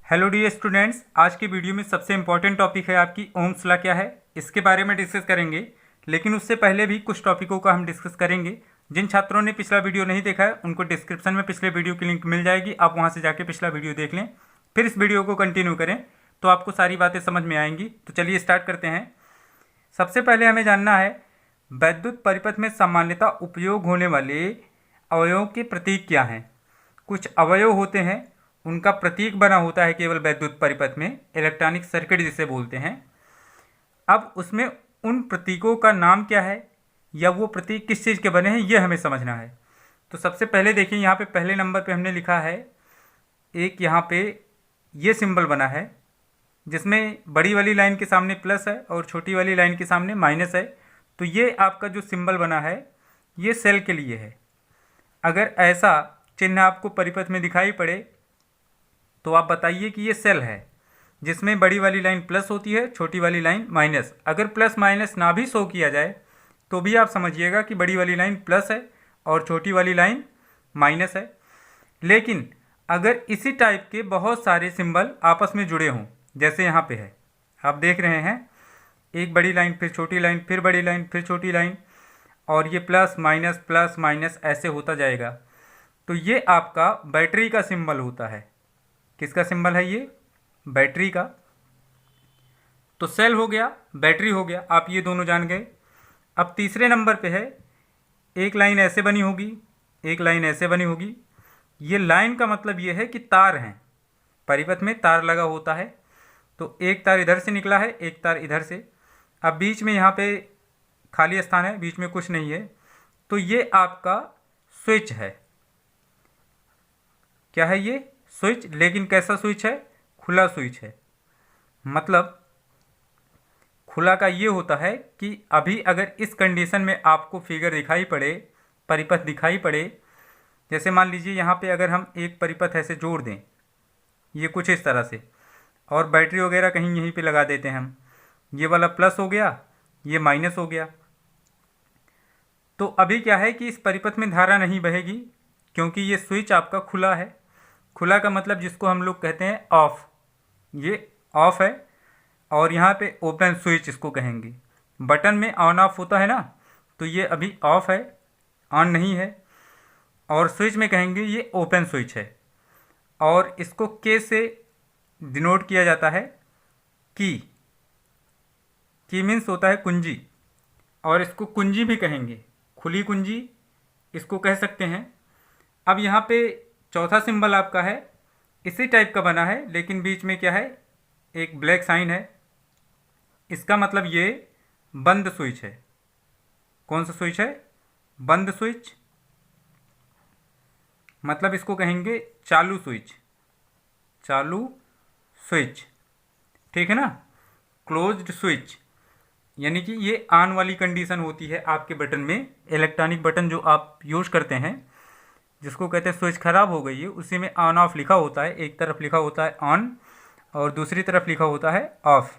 Hello dear students, आज की video में सबसे इम्पॉर्टेंट टॉपिक है आपकी ओम्स लॉ क्या है, इसके बारे में डिस्कस करेंगे। लेकिन उससे पहले भी कुछ टॉपिकों का हम डिस्कस करेंगे। जिन छात्रों ने पिछला वीडियो नहीं देखा है उनको डिस्क्रिप्शन में पिछले वीडियो की लिंक मिल जाएगी, आप वहां से जाके पिछला वीडियो देख लें, फिर इस वीडियो को कंटिन्यू करें तो आपको सारी बातें समझ में आएंगी। तो चलिए स्टार्ट करते हैं। सबसे पहले हमें जानना है वैद्युत परिपथ में सामान्यतः उपयोग होने वाले अवयवों के प्रतीक क्या हैं। कुछ अवयव होते हैं उनका प्रतीक बना होता है केवल वैद्युत परिपथ में, इलेक्ट्रॉनिक सर्किट जिसे बोलते हैं। अब उसमें उन प्रतीकों का नाम क्या है या वो प्रतीक किस चीज़ के बने हैं ये हमें समझना है। तो सबसे पहले देखिए, यहाँ पे पहले नंबर पे हमने लिखा है एक, यहाँ पे ये सिंबल बना है जिसमें बड़ी वाली लाइन के सामने प्लस है और छोटी वाली लाइन के सामने माइनस है। तो ये आपका जो सिंबल बना है ये सेल के लिए है। अगर ऐसा चिन्ह आपको परिपथ में दिखाई पड़े तो आप बताइए कि ये सेल है जिसमें बड़ी वाली लाइन प्लस होती है, छोटी वाली लाइन माइनस। अगर प्लस माइनस ना भी शो किया जाए तो भी आप समझिएगा कि बड़ी वाली लाइन प्लस है और छोटी वाली लाइन माइनस है। लेकिन अगर इसी टाइप के बहुत सारे सिंबल आपस में जुड़े हों, जैसे यहाँ पे है, आप देख रहे हैं एक बड़ी लाइन फिर छोटी लाइन फिर बड़ी लाइन फिर छोटी लाइन, और ये प्लस माइनस ऐसे होता जाएगा, तो ये आपका बैटरी का सिंबल होता है। किसका सिंबल है ये? बैटरी का। तो सेल हो गया, बैटरी हो गया, आप ये दोनों जान गए। अब तीसरे नंबर पे है एक लाइन ऐसे बनी होगी, एक लाइन ऐसे बनी होगी। ये लाइन का मतलब ये है कि तार हैं, परिपथ में तार लगा होता है। तो एक तार इधर से निकला है, एक तार इधर से। अब बीच में यहाँ पे खाली स्थान है, बीच में कुछ नहीं है, तो ये आपका स्विच है। क्या है ये? स्विच। लेकिन कैसा स्विच है? खुला स्विच है। मतलब खुला का ये होता है कि अभी अगर इस कंडीशन में आपको फिगर दिखाई पड़े, परिपथ दिखाई पड़े, जैसे मान लीजिए यहाँ पे अगर हम एक परिपथ ऐसे जोड़ दें, ये कुछ इस तरह से, और बैटरी वगैरह कहीं यहीं पे लगा देते हैं हम, ये वाला प्लस हो गया, ये माइनस हो गया। तो अभी क्या है कि इस परिपथ में धारा नहीं बहेगी क्योंकि ये स्विच आपका खुला है। खुला का मतलब जिसको हम लोग कहते हैं ऑफ, ये ऑफ है। और यहाँ पे ओपन स्विच इसको कहेंगे। बटन में ऑन ऑफ होता है ना, तो ये अभी ऑफ है, ऑन नहीं है। और स्विच में कहेंगे ये ओपन स्विच है। और इसको के से डिनोट किया जाता है की मीन्स होता है कुंजी, और इसको कुंजी भी कहेंगे, खुली कुंजी इसको कह सकते हैं। अब यहाँ पे चौथा सिंबल आपका है, इसी टाइप का बना है, लेकिन बीच में क्या है, एक ब्लैक साइन है। इसका मतलब ये बंद स्विच है। कौन सा स्विच है? बंद स्विच। मतलब इसको कहेंगे चालू स्विच, चालू स्विच, ठीक है ना। क्लोज्ड स्विच यानी कि ये ऑन वाली कंडीशन होती है आपके बटन में। इलेक्ट्रॉनिक बटन जो आप यूज़ करते हैं जिसको कहते हैं स्विच ख़राब हो गई है, उसी में ऑन ऑफ लिखा होता है। एक तरफ लिखा होता है ऑन और दूसरी तरफ लिखा होता है ऑफ।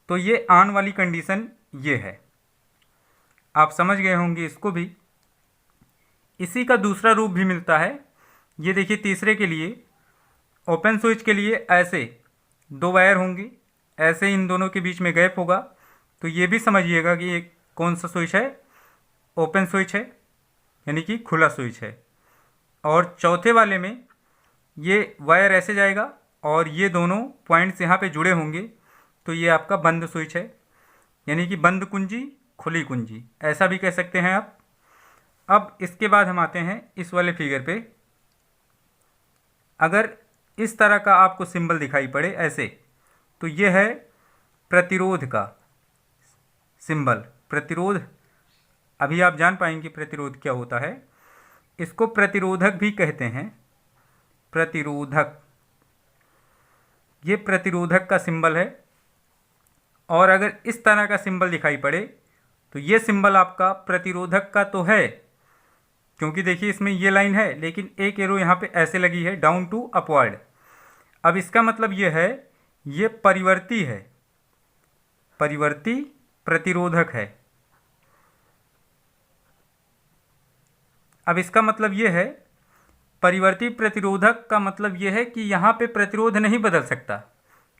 तो ये ऑन वाली कंडीशन ये है, आप समझ गए होंगे इसको भी। इसी का दूसरा रूप भी मिलता है। ये देखिए, तीसरे के लिए ओपन स्विच के लिए ऐसे दो वायर होंगी, ऐसे इन दोनों के बीच में गैप होगा। तो ये भी समझिएगा कि ये कौन सा स्विच है? ओपन स्विच है, यानी कि खुला स्विच है। और चौथे वाले में ये वायर ऐसे जाएगा और ये दोनों पॉइंट्स यहाँ पे जुड़े होंगे, तो ये आपका बंद स्विच है, यानी कि बंद कुंजी, खुली कुंजी, ऐसा भी कह सकते हैं आप। अब इसके बाद हम आते हैं इस वाले फिगर पे। अगर इस तरह का आपको सिंबल दिखाई पड़े ऐसे, तो ये है प्रतिरोध का सिंबल। प्रतिरोध, अभी आप जान पाएंगे प्रतिरोध क्या होता है। इसको प्रतिरोधक भी कहते हैं, प्रतिरोधक। ये प्रतिरोधक का सिंबल है। और अगर इस तरह का सिंबल दिखाई पड़े तो ये सिंबल आपका प्रतिरोधक का तो है, क्योंकि देखिए इसमें ये लाइन है लेकिन एक एरो यहाँ पे ऐसे लगी है, डाउन टू अपवर्ड। अब इसका मतलब ये है ये परिवर्ती है, परिवर्ती प्रतिरोधक है। अब इसका मतलब ये है परिवर्ती प्रतिरोधक का मतलब ये है कि यहाँ पे प्रतिरोध नहीं बदल सकता,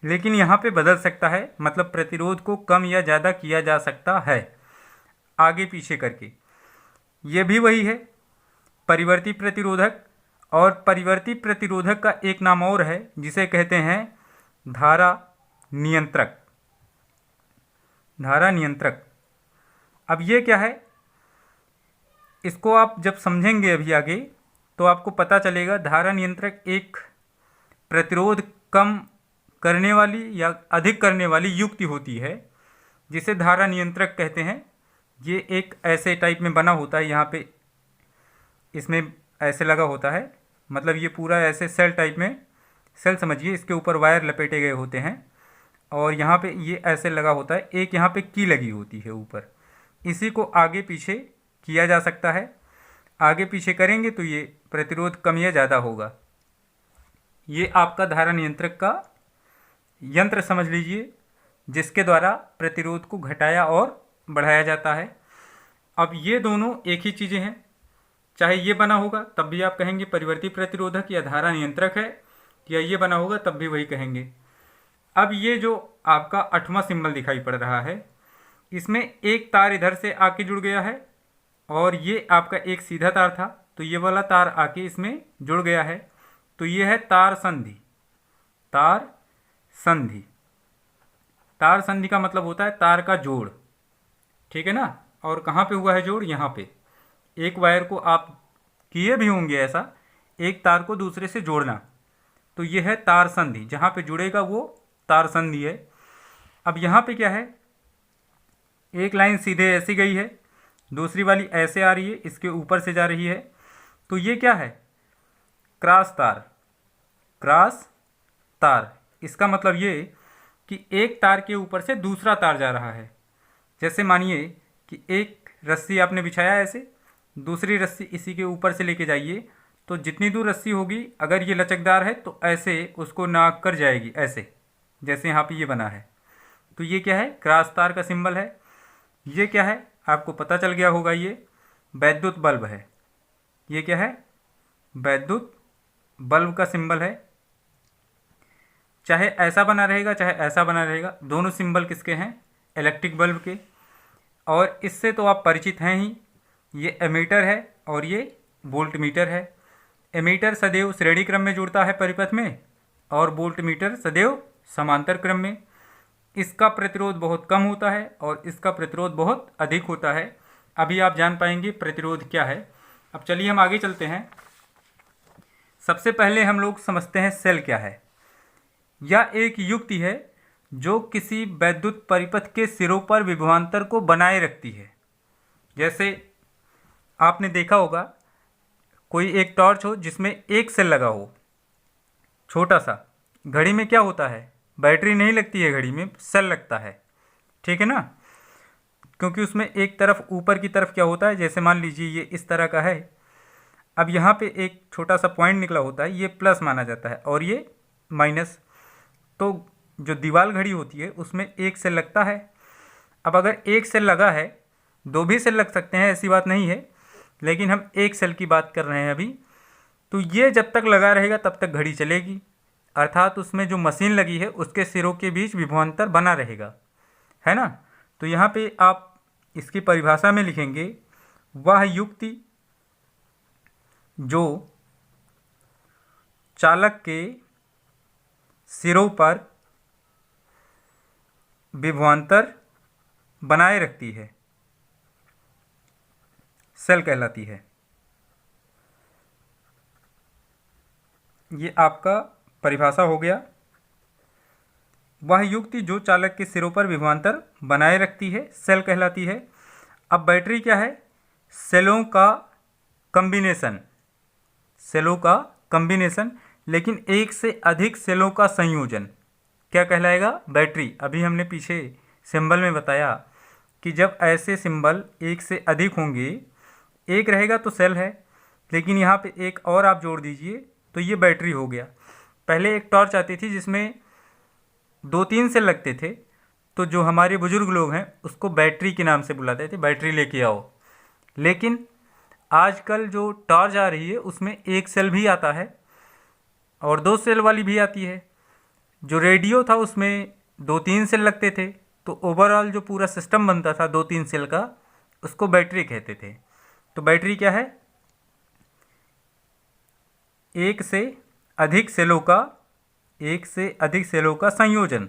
लेकिन यहाँ पे बदल सकता है, मतलब प्रतिरोध को कम या ज़्यादा किया जा सकता है आगे पीछे करके। ये भी वही है परिवर्ती प्रतिरोधक। और परिवर्ती प्रतिरोधक का एक नाम और है जिसे कहते हैं धारा नियंत्रक। धारा नियंत्रक। अब ये क्या है, इसको आप जब समझेंगे अभी आगे तो आपको पता चलेगा। धारा नियंत्रक एक प्रतिरोध कम करने वाली या अधिक करने वाली युक्ति होती है जिसे धारा नियंत्रक कहते हैं। ये एक ऐसे टाइप में बना होता है, यहाँ पे इसमें ऐसे लगा होता है, मतलब ये पूरा ऐसे सेल टाइप में, सेल समझिए, इसके ऊपर वायर लपेटे गए होते हैं और यहाँ पे ये ऐसे लगा होता है। एक यहाँ पे की लगी होती है ऊपर, इसी को आगे पीछे किया जा सकता है। आगे पीछे करेंगे तो ये प्रतिरोध कम या ज़्यादा होगा। ये आपका धारा नियंत्रक का यंत्र समझ लीजिए, जिसके द्वारा प्रतिरोध को घटाया और बढ़ाया जाता है। अब ये दोनों एक ही चीज़ें हैं, चाहे ये बना होगा तब भी आप कहेंगे परिवर्ती प्रतिरोधक या धारा नियंत्रक है, या ये बना होगा तब भी वही कहेंगे। अब ये जो आपका 8वां सिंबल दिखाई पड़ रहा है, इसमें एक तार इधर से आके जुड़ गया है और ये आपका एक सीधा तार था, तो ये वाला तार आके इसमें जुड़ गया है, तो ये है तार संधि। तार संधि। तार संधि का मतलब होता है तार का जोड़, ठीक है ना। और कहाँ पे हुआ है जोड़, यहाँ पे। एक वायर को आप किए भी होंगे ऐसा, एक तार को दूसरे से जोड़ना, तो ये है तार संधि। जहाँ पे जुड़ेगा वो तार संधि है। अब यहाँ पे क्या है, एक लाइन सीधे ऐसी गई है, दूसरी वाली ऐसे आ रही है, इसके ऊपर से जा रही है, तो ये क्या है, क्रॉस तार। क्रॉस तार, इसका मतलब ये कि एक तार के ऊपर से दूसरा तार जा रहा है। जैसे मानिए कि एक रस्सी आपने बिछाया ऐसे, दूसरी रस्सी इसी के ऊपर से लेके जाइए, तो जितनी दूर रस्सी होगी, अगर ये लचकदार है तो ऐसे उसको नाक कर जाएगी, ऐसे जैसे यहाँ पे ये बना है। तो ये क्या है, क्रॉस तार का सिंबल है। ये क्या है, आपको पता चल गया होगा, ये वैद्युत बल्ब है। ये क्या है, वैद्युत बल्ब का सिंबल है। चाहे ऐसा बना रहेगा चाहे ऐसा बना रहेगा, दोनों सिंबल किसके हैं, इलेक्ट्रिक बल्ब के। और इससे तो आप परिचित हैं ही, ये एमीटर है और ये वोल्टमीटर है। एमीटर सदैव श्रेणी क्रम में जुड़ता है परिपथ में, और वोल्टमीटर सदैव समांतर क्रम में। इसका प्रतिरोध बहुत कम होता है और इसका प्रतिरोध बहुत अधिक होता है। अभी आप जान पाएंगे प्रतिरोध क्या है। अब चलिए हम आगे चलते हैं। सबसे पहले हम लोग समझते हैं सेल क्या है। यह एक युक्ति है जो किसी वैद्युत परिपथ के सिरों पर विभवांतर को बनाए रखती है। जैसे आपने देखा होगा, कोई एक टॉर्च हो जिसमें एक सेल लगा हो, छोटा सा। घड़ी में क्या होता है, बैटरी नहीं लगती है, घड़ी में सेल लगता है, ठीक है ना। क्योंकि उसमें एक तरफ ऊपर की तरफ क्या होता है, जैसे मान लीजिए ये इस तरह का है, अब यहाँ पे एक छोटा सा पॉइंट निकला होता है, ये प्लस माना जाता है और ये माइनस। तो जो दीवार घड़ी होती है उसमें एक सेल लगता है। अब अगर एक सेल लगा है, दो भी सेल लग सकते हैं, ऐसी बात नहीं है, लेकिन हम एक सेल की बात कर रहे हैं अभी। तो ये जब तक लगा रहेगा तब तक घड़ी चलेगी, अर्थात उसमें जो मशीन लगी है उसके सिरों के बीच विभवांतर बना रहेगा, है ना। तो यहाँ पे आप इसकी परिभाषा में लिखेंगे, वह युक्ति जो चालक के सिरों पर विभवांतर बनाए रखती है, सेल कहलाती है। ये आपका परिभाषा हो गया। वह युक्ति जो चालक के सिरों पर विभवांतर बनाए रखती है, सेल कहलाती है। अब बैटरी क्या है, सेलों का कॉम्बिनेशन। सेलों का कॉम्बिनेशन, लेकिन एक से अधिक सेलों का संयोजन क्या कहलाएगा, बैटरी। अभी हमने पीछे सिंबल में बताया कि जब ऐसे सिंबल एक से अधिक होंगे, एक रहेगा तो सेल है, लेकिन यहाँ पे एक और आप जोड़ दीजिए तो ये बैटरी हो गया। पहले एक टॉर्च आती थी जिसमें 2-3 सेल लगते थे, तो जो हमारे बुजुर्ग लोग हैं उसको बैटरी के नाम से बुलाते थे, बैटरी लेके आओ। लेकिन आजकल जो टॉर्च आ रही है उसमें एक सेल भी आता है और 2 सेल वाली भी आती है। जो रेडियो था उसमें 2-3 सेल लगते थे, तो ओवरऑल जो पूरा सिस्टम बनता था 2-3 सेल का, उसको बैटरी कहते थे। तो बैटरी क्या है? एक से अधिक सेलों का संयोजन,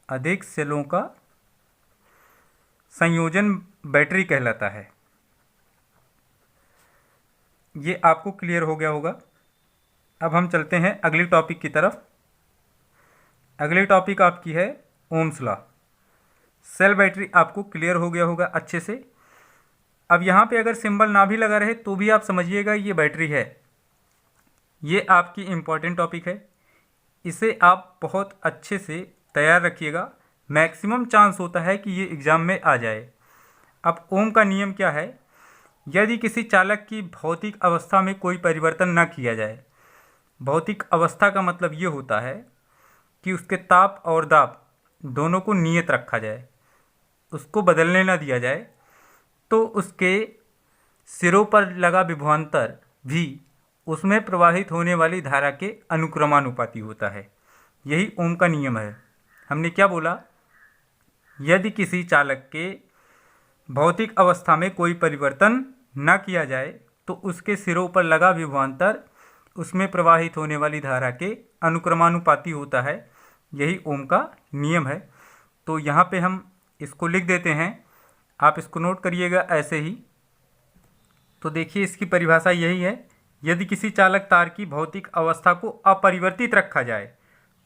अधिक सेलों का संयोजन बैटरी कहलाता है। ये आपको क्लियर हो गया होगा। अब हम चलते हैं अगली टॉपिक की तरफ। अगली टॉपिक आपकी है ओम्स लॉ। सेल बैटरी आपको क्लियर हो गया होगा अच्छे से। अब यहाँ पे अगर सिंबल ना भी लगा रहे तो भी आप समझिएगा ये बैटरी है। ये आपकी इम्पॉर्टेंट टॉपिक है, इसे आप बहुत अच्छे से तैयार रखिएगा। मैक्सिमम चांस होता है कि ये एग्ज़ाम में आ जाए। अब ओम का नियम क्या है? यदि किसी चालक की भौतिक अवस्था में कोई परिवर्तन न किया जाए, भौतिक अवस्था का मतलब ये होता है कि उसके ताप और दाब दोनों को नियत रखा जाए, उसको बदलने ना दिया जाए, तो उसके सिरों पर लगा विभवांतर भी उसमें प्रवाहित होने वाली धारा के अनुक्रमानुपाती होता है। यही ओम का नियम है। हमने क्या बोला? यदि किसी चालक के भौतिक अवस्था में कोई परिवर्तन न किया जाए तो उसके सिरों पर लगा विभवांतर उसमें प्रवाहित होने वाली धारा के अनुक्रमानुपाती होता है। यही ओम का नियम है। तो यहाँ पे हम इसको लिख देते हैं, आप इसको नोट करिएगा ऐसे ही। तो देखिए इसकी परिभाषा यही है, यदि किसी चालक तार की भौतिक अवस्था को अपरिवर्तित रखा जाए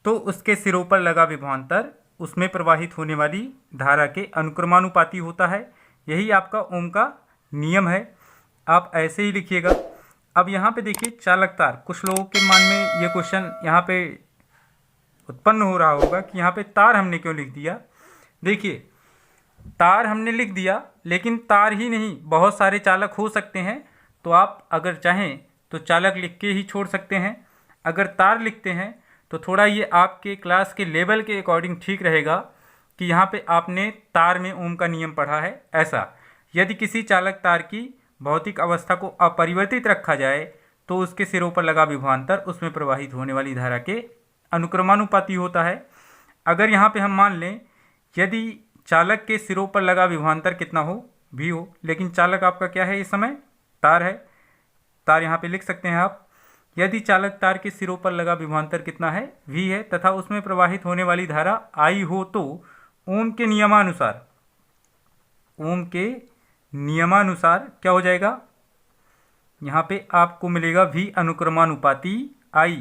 तो उसके सिरों पर लगा विभवांतर उसमें प्रवाहित होने वाली धारा के अनुक्रमानुपाती होता है। यही आपका ओम का नियम है। आप ऐसे ही लिखिएगा। अब यहाँ पे देखिए चालक तार, कुछ लोगों के मन में ये क्वेश्चन यहाँ पे उत्पन्न हो रहा होगा कि यहाँ पे तार हमने क्यों लिख दिया। देखिए तार हमने लिख दिया, लेकिन तार ही नहीं बहुत सारे चालक हो सकते हैं। तो आप अगर चाहें तो चालक लिख के ही छोड़ सकते हैं। अगर तार लिखते हैं तो थोड़ा ये आपके क्लास के लेवल के अकॉर्डिंग ठीक रहेगा कि यहाँ पे आपने तार में ओम का नियम पढ़ा है ऐसा। यदि किसी चालक तार की भौतिक अवस्था को अपरिवर्तित रखा जाए तो उसके सिरों पर लगा विभवांतर उसमें प्रवाहित होने वाली धारा के अनुक्रमानुपाती होता है। अगर यहाँ पे हम मान लें यदि चालक के सिरों पर लगा विभवांतर कितना हो, भी हो, लेकिन चालक आपका क्या है इस समय? तार है। तार यहाँ पे लिख सकते हैं आप। यदि चालक तार के सिरों पर लगा विभवांतर कितना है? v है, तथा उसमें प्रवाहित होने वाली धारा I हो, तो ओम के नियमानुसार, ओम के नियमानुसार क्या हो जाएगा? यहाँ पे आपको मिलेगा v अनुक्रमानुपाती I,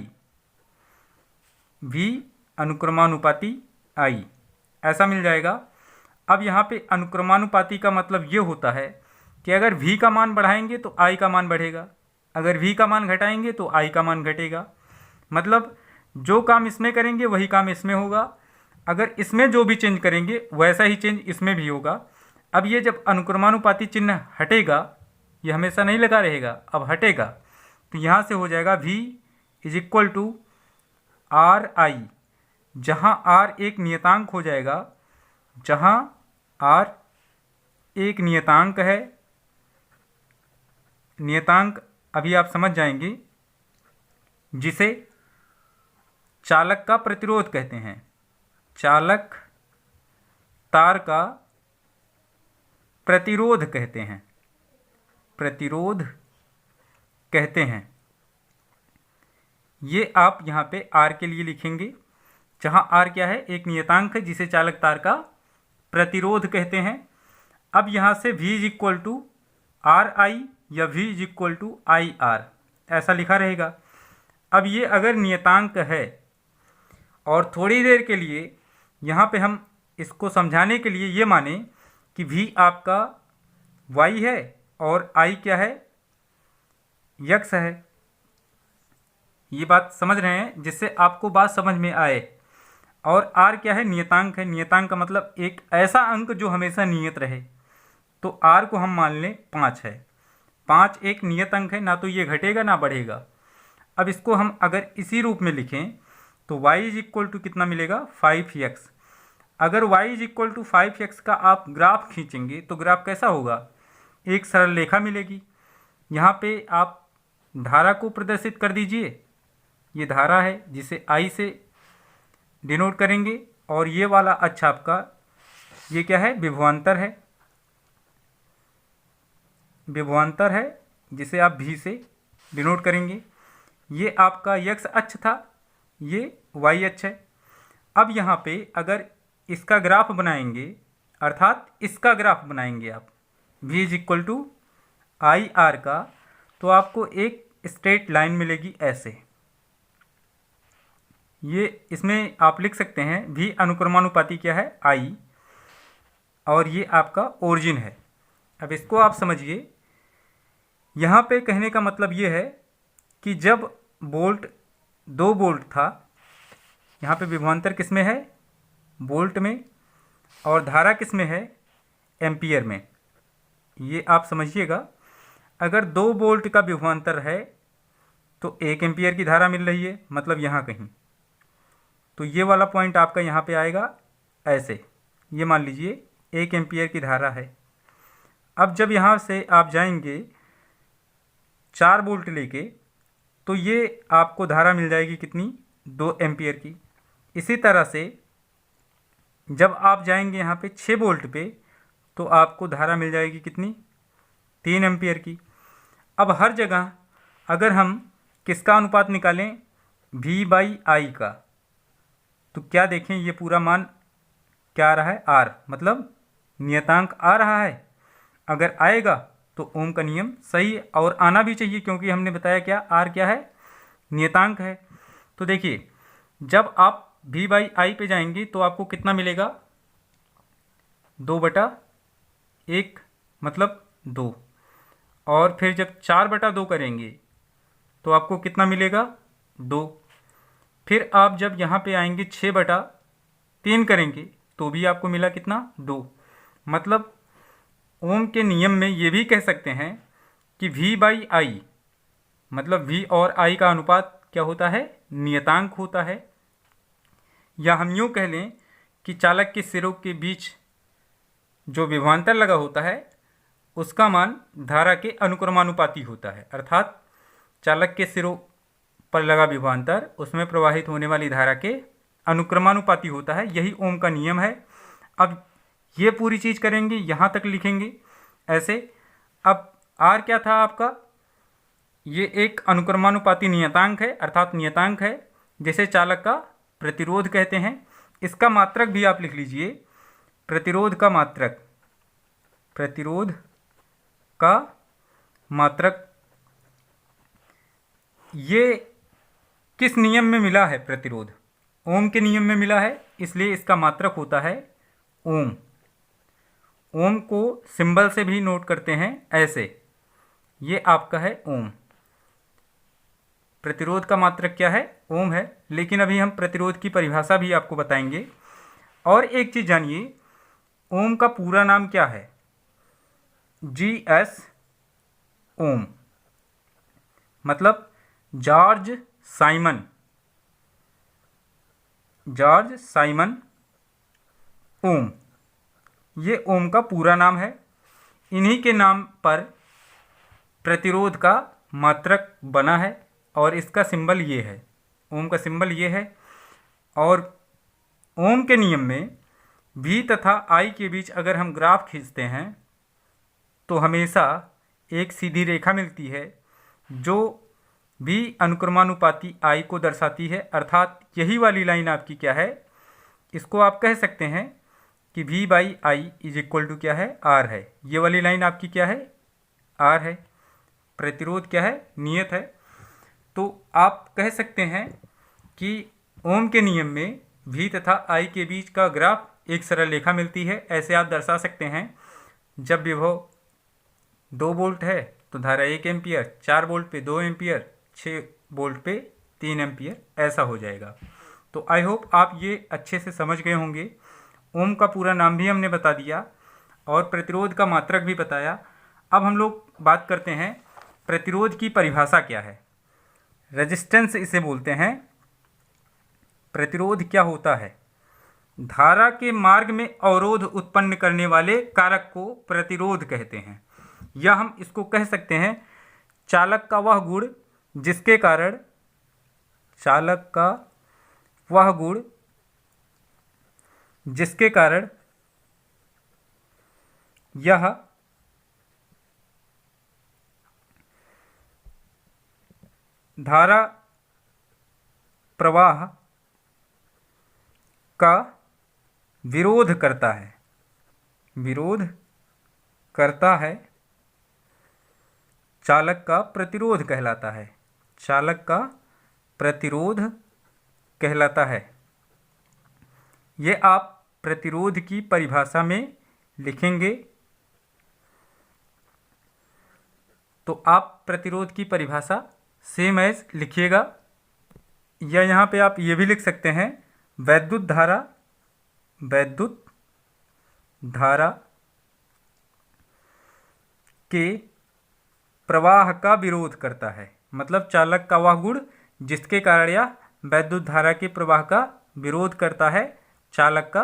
v अनुक्रमानुपाती I, ऐसा मिल जाएगा। अब यहाँ पे अनुक्रमानुपाती का मतलब ये होता है कि अगर v का मान बढ़ाएंगे तो I का मान बढ़ेगा, अगर v का मान घटाएंगे तो I का मान घटेगा। मतलब जो काम इसमें करेंगे वही काम इसमें होगा, अगर इसमें जो भी चेंज करेंगे वैसा ही चेंज इसमें भी होगा। अब ये जब अनुक्रमानुपाती चिन्ह हटेगा, ये हमेशा नहीं लगा रहेगा, अब हटेगा, तो यहाँ से हो जाएगा v is equal to R I, जहाँ r एक नियतांक हो जाएगा, जहाँ r एक नियतांक है। नियतांक अभी आप समझ जाएंगे, जिसे चालक का प्रतिरोध कहते हैं। चालक तार का प्रतिरोध कहते हैं, प्रतिरोध कहते हैं। ये आप यहाँ पे R के लिए लिखेंगे, जहाँ R क्या है? एक नियतांक है जिसे चालक तार का प्रतिरोध कहते हैं। अब यहाँ से V is equal to R I या V is equal to I R, ऐसा लिखा रहेगा। अब ये अगर नियतांक है और थोड़ी देर के लिए यहाँ पे हम इसको समझाने के लिए ये माने कि V आपका y है और I क्या है? x है। ये बात समझ रहे हैं, जिससे आपको बात समझ में आए। और R क्या है? नियतांक है। नियतांक का मतलब एक ऐसा अंक जो हमेशा नियत रहे। तो R को हम मान लें 5 है। 5 एक नियत अंक है, ना तो ये घटेगा ना बढ़ेगा। अब इसको हम अगर इसी रूप में लिखें तो y इज इक्वल टू कितना मिलेगा? 5x। अगर y is equal to 5x का आप ग्राफ खींचेंगे तो ग्राफ कैसा होगा? एक सरल रेखा मिलेगी। यहाँ पे आप धारा को प्रदर्शित कर दीजिए। ये धारा है जिसे I से डिनोट करेंगे, और ये वाला अक्ष आपका ये क्या है, विभवांतर है। विभवांतर है जिसे आप V से डिनोट करेंगे। ये आपका x अक्ष था, ये y अक्ष है। अब यहाँ पे अगर इसका ग्राफ बनाएंगे, अर्थात इसका ग्राफ बनाएंगे आप v is equal to I R का, तो आपको एक स्ट्रेट लाइन मिलेगी ऐसे। ये इसमें आप लिख सकते हैं v अनुक्रमानुपाती क्या है, I, और ये आपका ओरिजिन है। अब इसको आप समझिए। यहाँ पे कहने का मतलब ये है कि जब बोल्ट 2 बोल्ट था, यहाँ पे विभवांतर किस में है, बोल्ट में, और धारा किस में है, एम्पियर में। ये आप समझिएगा। अगर 2 बोल्ट का विभवांतर है तो 1 एम्पियर की धारा मिल रही है, मतलब यहाँ कहीं। तो ये वाला पॉइंट आपका यहाँ पे आएगा ऐसे। ये मान लीजिए 1 एम्पियर की धारा है। अब जब यहाँ से आप जाएंगे 4 बोल्ट लेके, तो ये आपको धारा मिल जाएगी कितनी, 2 एम्पियर की। इसी तरह से जब आप जाएंगे यहाँ पे 6 बोल्ट पे, तो आपको धारा मिल जाएगी कितनी, 3 एम्पियर की। अब हर जगह अगर हम किसका अनुपात निकालें, V/I का, तो क्या देखें, ये पूरा मान क्या आ रहा है, R, मतलब नियतांक आ रहा है। अगर आएगा तो ओम का नियम सही है, और आना भी चाहिए, क्योंकि हमने बताया क्या, R क्या है, नियतांक है। तो देखिए, जब आप V/I पे जाएंगे तो आपको कितना मिलेगा, 2/1, मतलब 2। और फिर जब 4/2 करेंगे तो आपको कितना मिलेगा, 2। फिर आप जब यहाँ पे आएंगे 6/3 करेंगे तो भी आपको मिला कितना, 2। मतलब ओम के नियम में ये भी कह सकते हैं कि V/I, मतलब V और I का अनुपात क्या होता है, नियतांक होता है। या हम यूँ कह लें कि चालक के सिरों के बीच जो विभवांतर लगा होता है उसका मान धारा के अनुक्रमानुपाती होता है। अर्थात चालक के सिरों पर लगा विभवांतर उसमें प्रवाहित होने वाली धारा के अनुक्रमानुपाती होता है। यही ओम का नियम है। अब ये पूरी चीज़ करेंगे, यहाँ तक लिखेंगे ऐसे। अब R क्या था आपका, ये एक अनुक्रमानुपाती नियतांक है, अर्थात नियतांक है जिसे चालक का प्रतिरोध कहते हैं। इसका मात्रक भी आप लिख लीजिए, प्रतिरोध का मात्रक, प्रतिरोध का मात्रक। ये किस नियम में मिला है, प्रतिरोध ओम के नियम में मिला है, इसलिए इसका मात्रक होता है ओम। ओम को सिंबल से भी नोट करते हैं ऐसे, ये आपका है ओम। प्रतिरोध का मात्रक क्या है, ओम है। लेकिन अभी हम प्रतिरोध की परिभाषा भी आपको बताएंगे। और एक चीज़ जानिए, ओम का पूरा नाम क्या है, GS ओम, मतलब जॉर्ज साइमन, जॉर्ज साइमन ओम, ये ओम का पूरा नाम है। इन्हीं के नाम पर प्रतिरोध का मात्रक बना है, और इसका सिंबल ये है, ओम का सिंबल ये है। और ओम के नियम में V तथा I के बीच अगर हम ग्राफ खींचते हैं तो हमेशा एक सीधी रेखा मिलती है जो V अनुक्रमानुपाती I को दर्शाती है। अर्थात यही वाली लाइन आपकी क्या है, इसको आप कह सकते हैं कि V/I इज इक्वल टू क्या है, R है। ये वाली लाइन आपकी क्या है, R है। प्रतिरोध क्या है, नियत है। तो आप कह सकते हैं कि ओम के नियम में V तथा I के बीच का ग्राफ एक सरल रेखा मिलती है। ऐसे आप दर्शा सकते हैं, जब विभव 2 वोल्ट है तो धारा 1 एम्पियर, 4 वोल्ट पे 2 एम्पियर, 6 वोल्ट पे 3 एम्पियर, ऐसा हो जाएगा। तो आई होप आप ये अच्छे से समझ गए होंगे। ओम का पूरा नाम भी हमने बता दिया और प्रतिरोध का मात्रक भी बताया। अब हम लोग बात करते हैं प्रतिरोध की परिभाषा क्या है। रेजिस्टेंस इसे बोलते हैं। प्रतिरोध क्या होता है, धारा के मार्ग में अवरोध उत्पन्न करने वाले कारक को प्रतिरोध कहते हैं। या हम इसको कह सकते हैं चालक का वह गुण जिसके कारण चालक का वह गुण जिसके कारण यह धारा प्रवाह का विरोध करता है, विरोध करता है, चालक का प्रतिरोध कहलाता है, चालक का प्रतिरोध कहलाता है। ये आप प्रतिरोध की परिभाषा में लिखेंगे तो आप प्रतिरोध की परिभाषा सेम एज लिखिएगा, या यहाँ पे आप ये भी लिख सकते हैं वैद्युत धारा के प्रवाह का विरोध करता है। मतलब चालक का वह गुण जिसके कारण यह वैद्युत धारा के प्रवाह का विरोध करता है, चालक का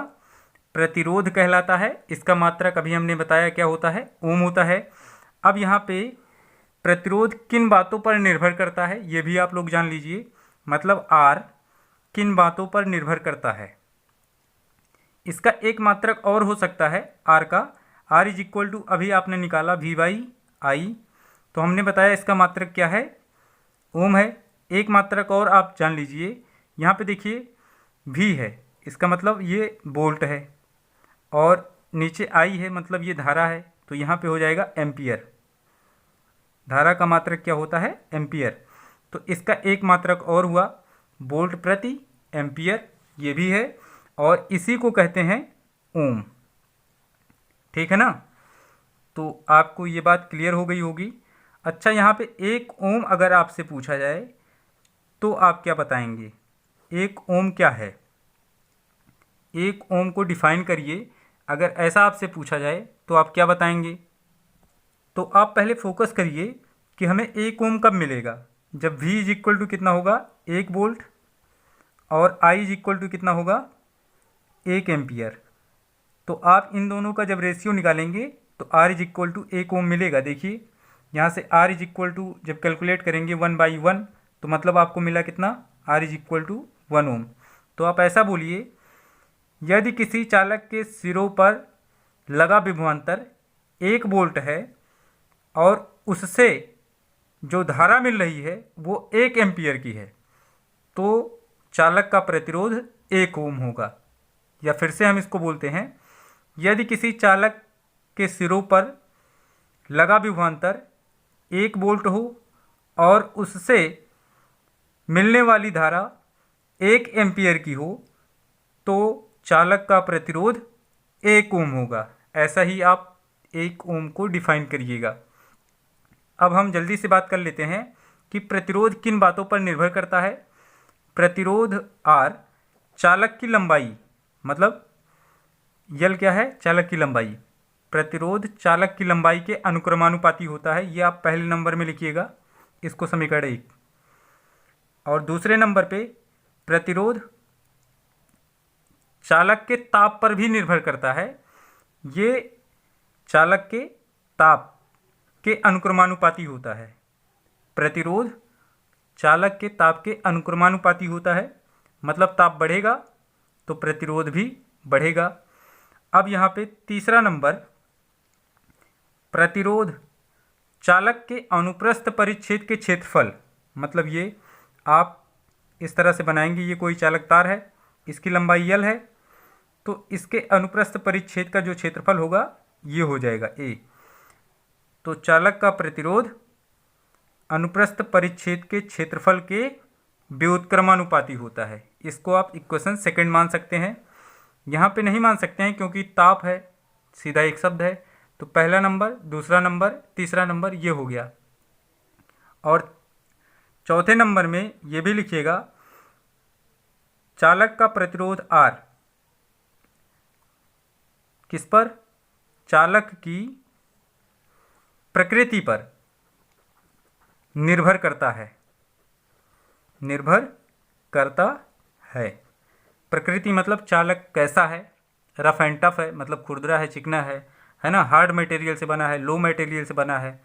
प्रतिरोध कहलाता है। इसका मात्रक अभी हमने बताया क्या होता है, ओम होता है। अब यहाँ पे प्रतिरोध किन बातों पर निर्भर करता है ये भी आप लोग जान लीजिए। मतलब आर किन बातों पर निर्भर करता है, इसका एक मात्रक और हो सकता है आर का। आर इज इक्वल टू अभी आपने निकाला वी बाई आई, तो हमने बताया इसका मात्रक क्या है, ओम है। एक मात्रक और आप जान लीजिए, यहाँ पे देखिए वी है, इसका मतलब ये वोल्ट है, और नीचे आई है मतलब ये धारा है, तो यहाँ पे हो जाएगा एम्पियर। धारा का मात्रक क्या होता है, एम्पियर। तो इसका एक मात्रक और हुआ वोल्ट प्रति एम्पियर, ये भी है, और इसी को कहते हैं ओम। ठीक है ना, तो आपको ये बात क्लियर हो गई होगी। अच्छा, यहाँ पे एक ओम अगर आपसे पूछा जाए तो आप क्या बताएंगे, एक ओम क्या है, एक ओम को डिफाइन करिए। अगर ऐसा आपसे पूछा जाए तो आप क्या बताएंगे। तो आप पहले फोकस करिए कि हमें एक ओम कब मिलेगा, जब V इज इक्वल टू कितना होगा, 1 वोल्ट, और I इज इक्वल टू कितना होगा, 1 एम्पियर। तो आप इन दोनों का जब रेशियो निकालेंगे तो R इज इक्वल टू 1 ओम मिलेगा। देखिए यहाँ से R इज इक्वल टू जब कैलकुलेट करेंगे 1/1, तो मतलब आपको मिला कितना, R इज इक्वल टू 1 ओम। तो आप ऐसा बोलिए, यदि किसी चालक के सिरों पर लगा विभवांतर 1 वोल्ट है और उससे जो धारा मिल रही है वो 1 एम्पियर की है, तो चालक का प्रतिरोध 1 ओम होगा। या फिर से हम इसको बोलते हैं, यदि किसी चालक के सिरों पर लगा विभवांतर 1 वोल्ट हो और उससे मिलने वाली धारा 1 एम्पियर की हो, तो चालक का प्रतिरोध 1 ओम होगा। ऐसा ही आप 1 ओम को डिफाइन करिएगा। अब हम जल्दी से बात कर लेते हैं कि प्रतिरोध किन बातों पर निर्भर करता है। प्रतिरोध आर चालक की लंबाई, मतलब यल क्या है, चालक की लंबाई। प्रतिरोध चालक की लंबाई के अनुक्रमानुपाती होता है, ये आप पहले नंबर में लिखिएगा इसको, समीकरण 1। और दूसरे नंबर पे प्रतिरोध चालक के ताप पर भी निर्भर करता है, ये चालक के ताप के अनुक्रमानुपाती होता है। प्रतिरोध चालक के ताप के अनुक्रमानुपाती होता है, मतलब ताप बढ़ेगा तो प्रतिरोध भी बढ़ेगा। अब यहाँ पे तीसरा नंबर, प्रतिरोध चालक के अनुप्रस्थ परिच्छेद के क्षेत्रफल। मतलब ये आप इस तरह से बनाएंगे, ये कोई चालक तार है, इसकी लंबाई यल है, तो इसके अनुप्रस्थ परिच्छेद का जो क्षेत्रफल होगा ये हो जाएगा ए। तो चालक का प्रतिरोध अनुप्रस्थ परिच्छेद के क्षेत्रफल के व्युत्क्रमानुपाती होता है। इसको आप इक्वेशन सेकंड मान सकते हैं, यहाँ पे नहीं मान सकते हैं क्योंकि ताप है, सीधा एक शब्द है। तो पहला नंबर, दूसरा नंबर, तीसरा नंबर ये हो गया। और चौथे नंबर में ये भी लिखिएगा, चालक का प्रतिरोध आर किस पर, चालक की प्रकृति पर निर्भर करता है, निर्भर करता है। प्रकृति मतलब चालक कैसा है, रफ एंड टफ है मतलब खुरदरा है, चिकना है, है ना, हार्ड मटेरियल से बना है, लो मटेरियल से बना है,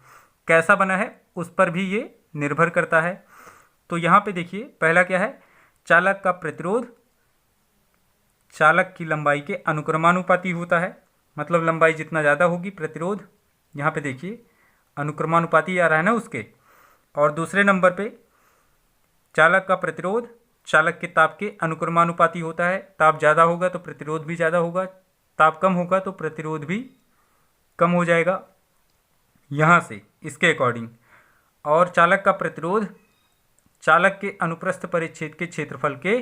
कैसा बना है उस पर भी ये निर्भर करता है। तो यहाँ पे देखिए पहला क्या है, चालक का प्रतिरोध चालक की लंबाई के अनुक्रमानुपाती होता है, मतलब लंबाई जितना ज़्यादा होगी प्रतिरोध, यहाँ पे देखिए अनुक्रमानुपाती आ रहा है ना उसके। और दूसरे नंबर पे चालक का प्रतिरोध चालक के ताप के अनुक्रमानुपाती होता है, ताप ज़्यादा होगा तो प्रतिरोध भी ज़्यादा होगा, ताप कम होगा तो प्रतिरोध भी कम हो जाएगा यहाँ से इसके अकॉर्डिंग। और चालक का प्रतिरोध चालक के अनुप्रस्थ परिच्छेद के क्षेत्रफल के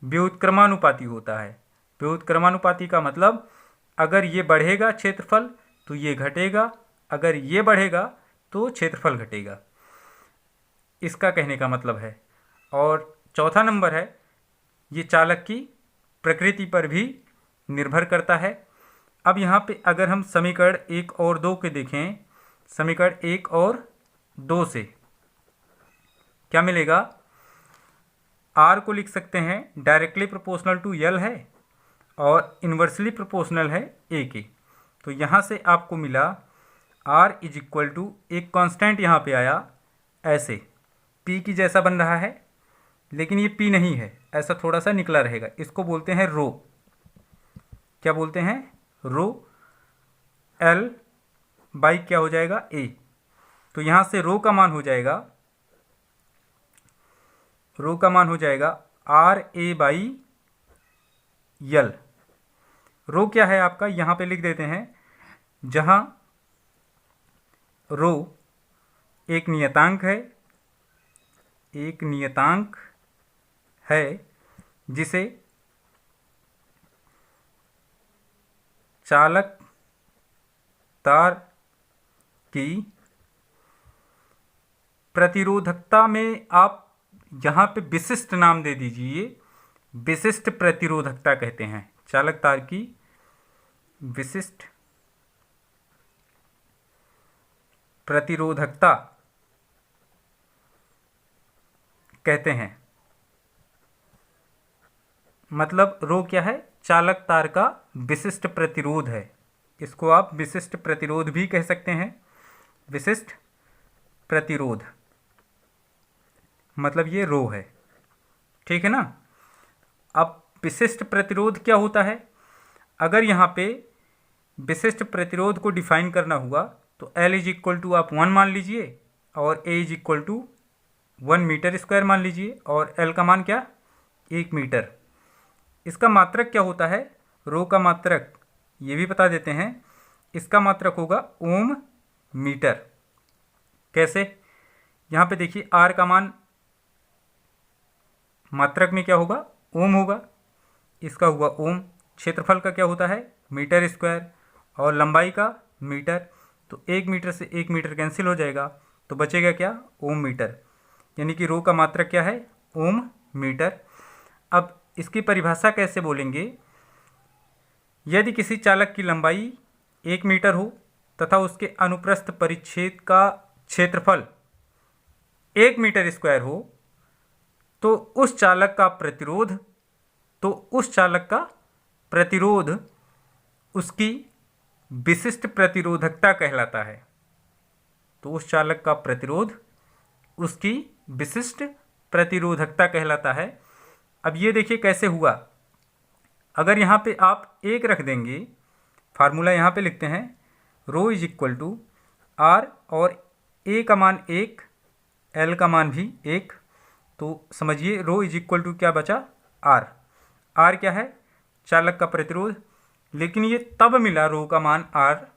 व्युत्क्रमानुपाती होता है। व्युत्क्रमानुपाती का मतलब अगर ये बढ़ेगा क्षेत्रफल तो ये घटेगा, अगर ये बढ़ेगा तो क्षेत्रफल घटेगा, इसका कहने का मतलब है। और चौथा नंबर है, ये चालक की प्रकृति पर भी निर्भर करता है। अब यहाँ पे अगर हम समीकरण 1 और 2 के देखें, समीकरण 1 और 2 से क्या मिलेगा, आर को लिख सकते हैं डायरेक्टली प्रोपोर्शनल टू यल है और इन्वर्सली प्रोपोर्शनल है ए के। तो यहाँ से आपको मिला आर इज इक्वल टू, एक कांस्टेंट यहाँ पे आया ऐसे पी की जैसा बन रहा है, लेकिन ये पी नहीं है, ऐसा थोड़ा सा निकला रहेगा, इसको बोलते हैं रो। क्या बोलते हैं, रो। एल बाई क्या हो जाएगा, ए। तो यहाँ से रो का मान हो जाएगा, रो का मान हो जाएगा आर ए बाई यल। रो क्या है आपका, यहाँ पे लिख देते हैं, जहाँ रो एक नियतांक है, एक नियतांक है जिसे चालक तार की प्रतिरोधकता में आप यहाँ पे विशिष्ट नाम दे दीजिए, विशिष्ट प्रतिरोधकता कहते हैं। चालक तार की विशिष्ट प्रतिरोधकता कहते हैं। मतलब रो क्या है, चालक तार का विशिष्ट प्रतिरोध है, इसको आप विशिष्ट प्रतिरोध भी कह सकते हैं। विशिष्ट प्रतिरोध मतलब ये रो है, ठीक है ना। अब विशिष्ट प्रतिरोध क्या होता है, अगर यहाँ पे विशिष्ट प्रतिरोध को डिफाइन करना हुआ तो L इज इक्वल टू आप 1 मान लीजिए और A is equal to 1 metre square मान लीजिए, और L का मान क्या, 1 मीटर। इसका मात्रक क्या होता है, रो का मात्रक ये भी बता देते हैं, इसका मात्रक होगा ओम मीटर। कैसे, यहाँ पे देखिए आर का मान मात्रक में क्या होगा, ओम होगा, इसका हुआ ओम। क्षेत्रफल का क्या होता है, मीटर स्क्वायर, और लंबाई का मीटर। तो 1 मीटर से 1 मीटर कैंसिल हो जाएगा, तो बचेगा क्या, ओम मीटर। यानी कि रो का मात्रक क्या है, ओम मीटर। अब इसकी परिभाषा कैसे बोलेंगे, यदि किसी चालक की लंबाई 1 मीटर हो तथा उसके अनुप्रस्थ परिच्छेद का क्षेत्रफल 1 मीटर स्क्वायर हो, तो उस चालक का प्रतिरोध उसकी विशिष्ट प्रतिरोधकता कहलाता है। तो उस चालक का प्रतिरोध उसकी विशिष्ट प्रतिरोधकता कहलाता है। अब ये देखिए कैसे हुआ, अगर यहाँ पे आप 1 रख देंगे, फार्मूला यहाँ पे लिखते हैं, रो इज इक्वल टू आर और ए का मान 1, एल का मान भी 1, तो समझिए रो इज इक्वल टू क्या बचा, आर। आर क्या है, चालक का प्रतिरोध, लेकिन ये तब मिला रो का मान आर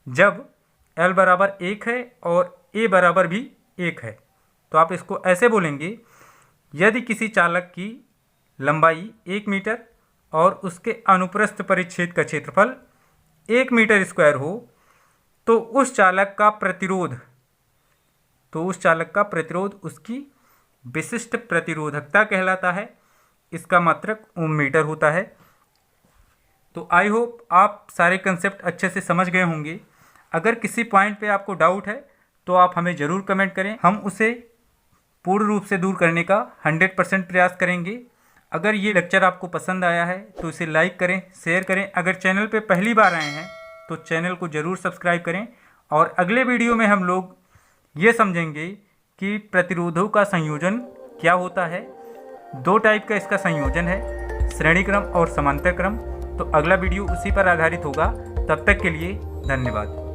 जब एल बराबर 1 है और ए बराबर भी 1 है। तो आप इसको ऐसे बोलेंगे, यदि किसी चालक की लंबाई 1 मीटर और उसके अनुप्रस्थ परिच्छेद का क्षेत्रफल 1 मीटर स्क्वायर हो, तो उस चालक का प्रतिरोध उसकी विशिष्ट प्रतिरोधकता कहलाता है। इसका मात्रक ओम मीटर होता है। तो आई होप आप सारे कंसेप्ट अच्छे से समझ गए होंगे। अगर किसी पॉइंट पे आपको डाउट है तो आप हमें ज़रूर कमेंट करें, हम उसे पूर्ण रूप से दूर करने का 100% प्रयास करेंगे। अगर ये लेक्चर आपको पसंद आया है तो इसे लाइक करें, शेयर करें। अगर चैनल पे पहली बार आए हैं तो चैनल को ज़रूर सब्सक्राइब करें। और अगले वीडियो में हम लोग ये समझेंगे कि प्रतिरोधों का संयोजन क्या होता है। 2 टाइप का इसका संयोजन है, श्रेणी क्रम और समांतर क्रम। तो अगला वीडियो उसी पर आधारित होगा। तब तक के लिए धन्यवाद।